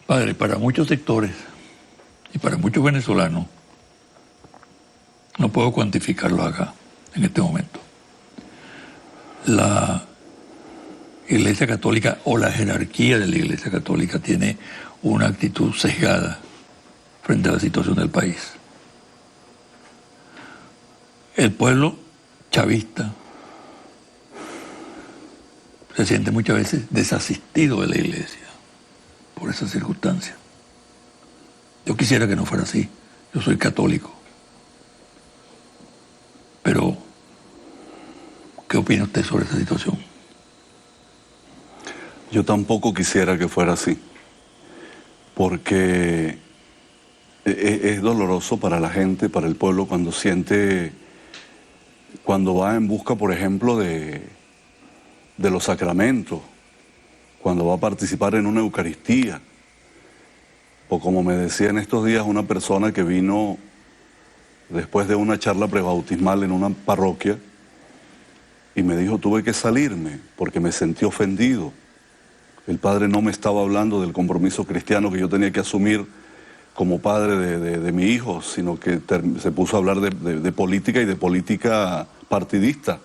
Padre, para muchos sectores y para muchos venezolanos, no puedo cuantificarlo acá, en este momento. La Iglesia Católica o la jerarquía de la Iglesia Católica tiene una actitud sesgada frente a la situación del país. El pueblo chavista se siente muchas veces desasistido de la Iglesia por esas circunstancias. Yo quisiera que no fuera así. Yo soy católico. Pero, ¿qué opina usted sobre esta situación? Yo tampoco quisiera que fuera así, porque es doloroso para la gente, para el pueblo, cuando va en busca, por ejemplo, de los sacramentos, cuando va a participar en una Eucaristía, o como me decía en estos días una persona que vino después de una charla prebautismal en una parroquia, y me dijo, tuve que salirme porque me sentí ofendido. El padre no me estaba hablando del compromiso cristiano que yo tenía que asumir como padre de mi hijo, sino que se puso a hablar de política y de política partidista.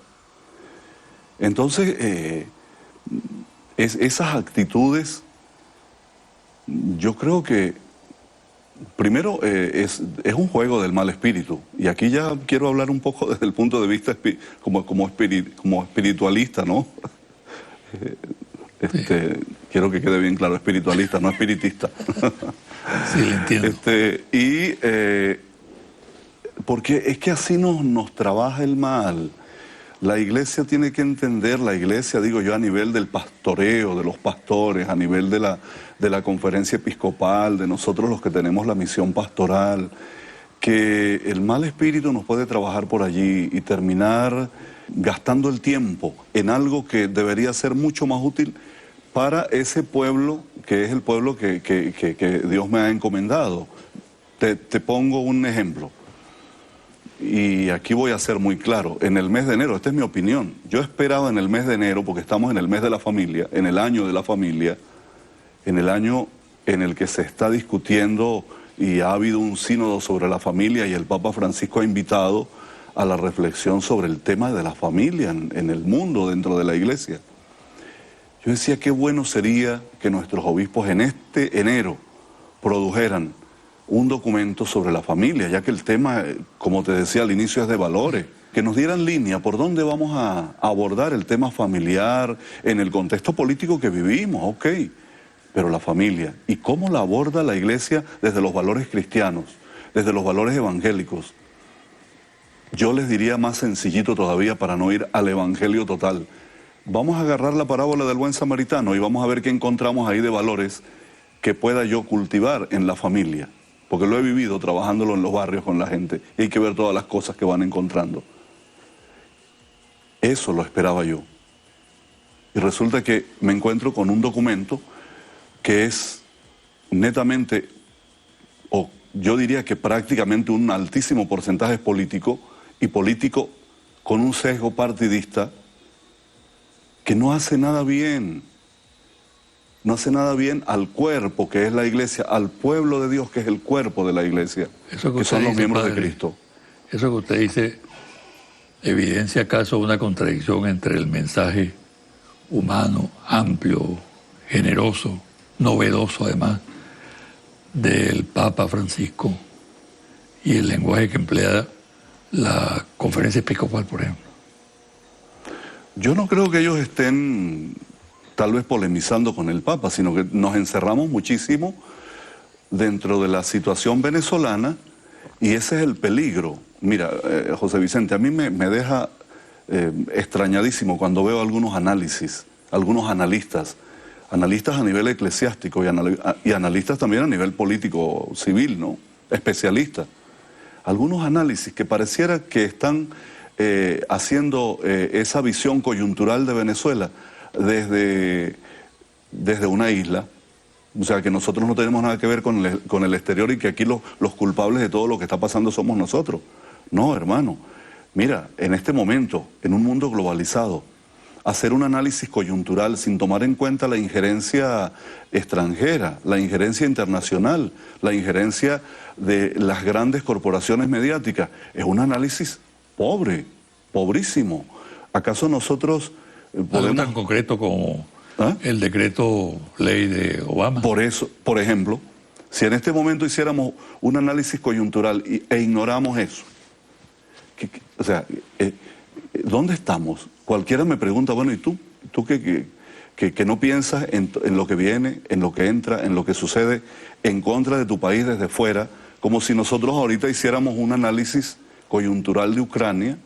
Entonces, esas actitudes, yo creo que, primero, es un juego del mal espíritu. Y aquí ya quiero hablar un poco desde el punto de vista como espiritualista, ¿no? Sí. Quiero que quede bien claro, espiritualista, no espiritista. Sí, le entiendo. Porque es que así nos trabaja el mal. La iglesia tiene que entender, la iglesia, digo yo, a nivel del pastoreo, de los pastores, a nivel de la conferencia episcopal, de nosotros los que tenemos la misión pastoral, que el mal espíritu nos puede trabajar por allí y terminar gastando el tiempo en algo que debería ser mucho más útil para ese pueblo, que es el pueblo que Dios me ha encomendado. Te pongo un ejemplo. Y aquí voy a ser muy claro, en el mes de enero, esta es mi opinión, yo esperaba en el mes de enero, porque estamos en el mes de la familia, en el año de la familia, en el año en el que se está discutiendo y ha habido un sínodo sobre la familia y el Papa Francisco ha invitado a la reflexión sobre el tema de la familia en el mundo, dentro de la iglesia. Yo decía, qué bueno sería que nuestros obispos en este enero produjeran un documento sobre la familia, ya que el tema, como te decía al inicio, es de valores, que nos dieran línea por dónde vamos a abordar el tema familiar en el contexto político que vivimos, ok, pero la familia, y cómo la aborda la iglesia desde los valores cristianos, desde los valores evangélicos. Yo les diría más sencillito todavía para no ir al evangelio total. Vamos a agarrar la parábola del buen samaritano y vamos a ver qué encontramos ahí de valores que pueda yo cultivar en la familia. Porque lo he vivido trabajándolo en los barrios con la gente. Y hay que ver todas las cosas que van encontrando. Eso lo esperaba yo. Y resulta que me encuentro con un documento que es netamente, o yo diría que prácticamente un altísimo porcentaje político, y político con un sesgo partidista, que no hace nada bien. No hace nada bien al cuerpo que es la iglesia, al pueblo de Dios que es el cuerpo de la iglesia, que son los miembros de Cristo. Eso que usted dice, ¿evidencia acaso una contradicción entre el mensaje humano, amplio, generoso, novedoso además, del Papa Francisco y el lenguaje que emplea la conferencia episcopal, por ejemplo? Yo no creo que ellos estén tal vez polemizando con el Papa, sino que nos encerramos muchísimo dentro de la situación venezolana y ese es el peligro. Mira, José Vicente, a mí me deja extrañadísimo cuando veo algunos análisis, algunos analistas a nivel eclesiástico y analistas también a nivel político civil, ¿no? Especialistas. Algunos análisis que pareciera que están haciendo esa visión coyuntural de Venezuela desde una isla, o sea que nosotros no tenemos nada que ver con el exterior y que aquí los culpables de todo lo que está pasando somos nosotros. No, hermano, mira, en este momento, en un mundo globalizado, hacer un análisis coyuntural sin tomar en cuenta la injerencia extranjera, la injerencia internacional, la injerencia de las grandes corporaciones mediáticas. Es un análisis pobre, pobrísimo. ¿Acaso nosotros Algo podemos...? tan concreto como ¿Ah? el decreto ley de Obama. Por eso, por ejemplo, si en este momento hiciéramos un análisis coyuntural e ignoramos eso, o sea, ¿dónde estamos? Cualquiera me pregunta, bueno, ¿y tú? ¿Tú que no piensas en lo que viene, en lo que entra, en lo que sucede en contra de tu país desde fuera, como si nosotros ahorita hiciéramos un análisis coyuntural de Ucrania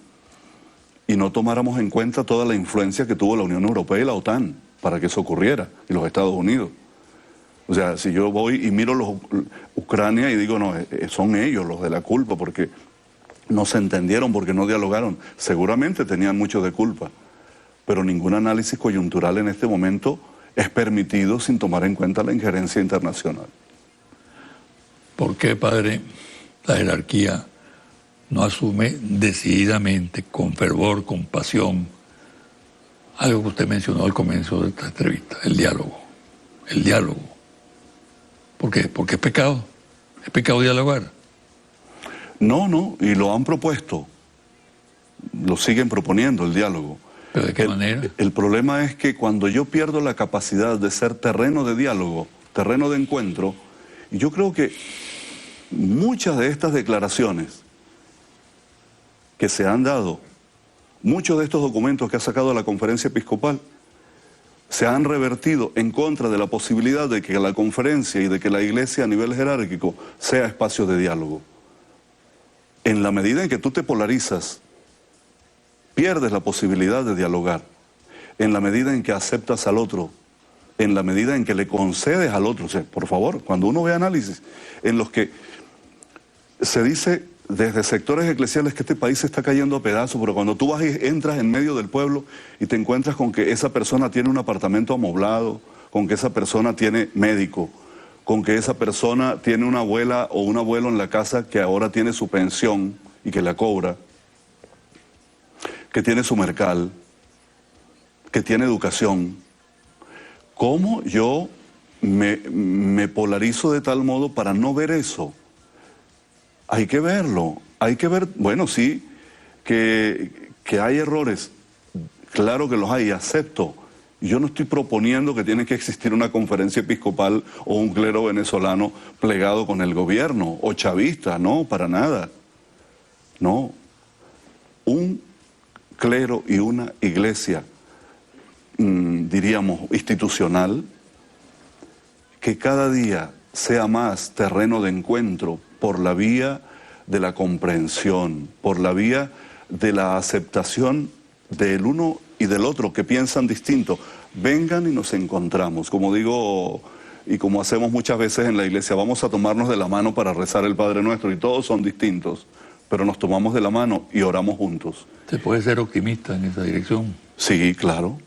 y no tomáramos en cuenta toda la influencia que tuvo la Unión Europea y la OTAN para que eso ocurriera, y los Estados Unidos? O sea, si yo voy y miro Ucrania y digo, no, son ellos los de la culpa porque no se entendieron, porque no dialogaron, seguramente tenían mucho de culpa, pero ningún análisis coyuntural en este momento es permitido sin tomar en cuenta la injerencia internacional. ¿Por qué, padre, la jerarquía no asume decididamente, con fervor, con pasión, algo que usted mencionó al comienzo de esta entrevista, el diálogo? El diálogo. ¿Por qué? Porque es pecado. Es pecado dialogar. No, y lo han propuesto. Lo siguen proponiendo, el diálogo. ¿Pero de qué manera? El problema es que cuando yo pierdo la capacidad de ser terreno de diálogo, terreno de encuentro, y yo creo que muchas de estas declaraciones que se han dado, muchos de estos documentos que ha sacado la Conferencia Episcopal, se han revertido en contra de la posibilidad de que la conferencia y de que la iglesia a nivel jerárquico sea espacio de diálogo. En la medida en que tú te polarizas, pierdes la posibilidad de dialogar. En la medida en que aceptas al otro, en la medida en que le concedes al otro. O sea, por favor, cuando uno ve análisis en los que se dice desde sectores eclesiales que este país se está cayendo a pedazos, pero cuando tú vas y entras en medio del pueblo y te encuentras con que esa persona tiene un apartamento amoblado, con que esa persona tiene médico, con que esa persona tiene una abuela o un abuelo en la casa que ahora tiene su pensión y que la cobra, que tiene su mercal, que tiene educación, ¿cómo yo me polarizo de tal modo para no ver eso? Hay que verlo, hay que ver, bueno, sí, que hay errores, claro que los hay, acepto. Yo no estoy proponiendo que tiene que existir una conferencia episcopal o un clero venezolano plegado con el gobierno o chavista, no, para nada. No, un clero y una iglesia, diríamos, institucional, que cada día sea más terreno de encuentro por la vía de la comprensión, por la vía de la aceptación del uno y del otro que piensan distinto. Vengan y nos encontramos, como digo y como hacemos muchas veces en la iglesia, vamos a tomarnos de la mano para rezar el Padre Nuestro y todos son distintos, pero nos tomamos de la mano y oramos juntos. ¿Se puede ser optimista en esa dirección? Sí, claro.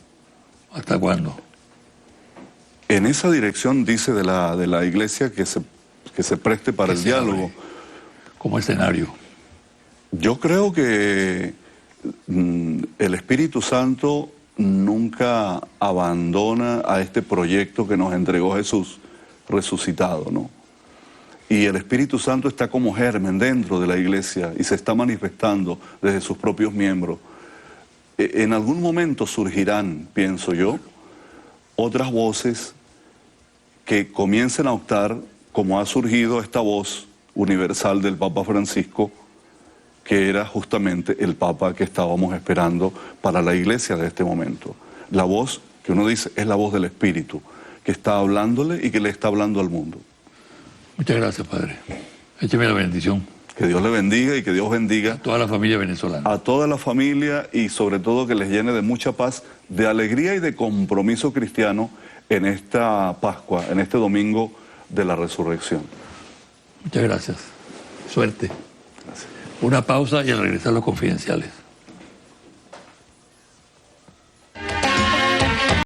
¿Hasta cuándo? En esa dirección dice de la iglesia que se preste para el diálogo. Como escenario. Yo creo que el Espíritu Santo nunca abandona a este proyecto que nos entregó Jesús resucitado, ¿no? Y el Espíritu Santo está como germen dentro de la iglesia y se está manifestando desde sus propios miembros. En algún momento surgirán, pienso yo, otras voces que comiencen a optar, como ha surgido esta voz universal del Papa Francisco, que era justamente el Papa que estábamos esperando para la iglesia de este momento. La voz que uno dice es la voz del Espíritu, que está hablándole y que le está hablando al mundo. Muchas gracias, padre. Écheme la bendición. Que Dios le bendiga y que Dios bendiga A toda la familia venezolana. a toda la familia y sobre todo que les llene de mucha paz, de alegría y de compromiso cristiano en esta Pascua, en este domingo de la resurrección. Muchas gracias. Suerte. Una pausa y al regresar los confidenciales.